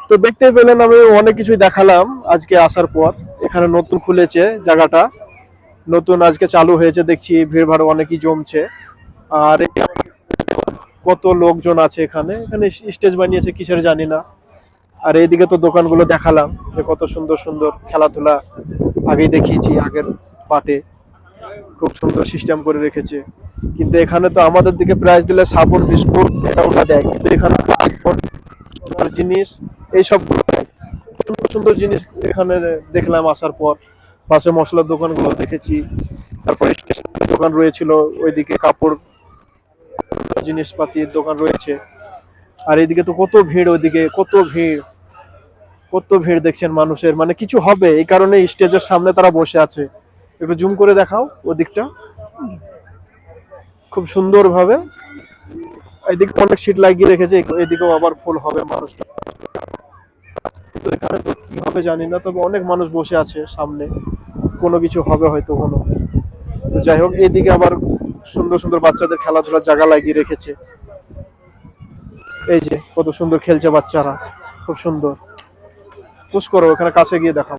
তো দেখতে পেলেন আমি অনেক কিছুই দেখালাম আজকে আসার পর। এখানে নতুন খুলেছে জায়গাটা, নতুন আজকে চালু হয়েছে, দেখছি ভিড় ভাড় অনেকই জমছে। আর কত লোকজন আছে এখানে, এখানে স্টেজ বানিয়েছে কিসের জানি না। আর এইদিকে তো দোকানগুলো দেখালাম যে কত সুন্দর সুন্দর খেলাধুলা, আগেই দেখিয়েছি আগের পার্টে, খুব সুন্দর সিস্টেম করে রেখেছে। কিন্তু এখানে তো আমাদের দিকে প্রাইস দিলে সাবুন বিস্কুট এটা ওটা দেয়, কিন্তু এখানে তো আইফোন আর জিনিস এইসব সুন্দর সুন্দর জিনিস এখানে দেখলাম আসার পর। পাশে মশলার দোকানগুলো দেখেছি, তারপরে স্টেশনের দোকান রয়েছিল, ওইদিকে কাপড় জিনিসপাতির দোকান রয়েছে। আর এদিকে তো কত ভিড়, ওইদিকে কত ভিড়, কত ভিড় দেখছেন মানুষের, মানে কিছু হবে এই কারণে স্টেজের সামনে তারা বসে আছে। একটু জুম করে দেখাও ওদিকটা, খুব সুন্দর ভাবে। এদিকে অনেক সিট লাগিয়ে রেখেছে, এদিকেও আবার ফুল হবে মানুষ। তো এখানে তো কি হবে জানি না, তবে অনেক মানুষ বসে আছে সামনে, কোনো কিছু হবে হয়তো কোনো। তো যাই হোক, এইদিকে আবার সুন্দর সুন্দর বাচ্চাদের খেলাধুলার জায়গা লাগিয়ে রেখেছে। এই যে কত সুন্দর খেলছে বাচ্চারা, খুব সুন্দর। পুশ করো ওখানে কাছে গিয়ে দেখাও।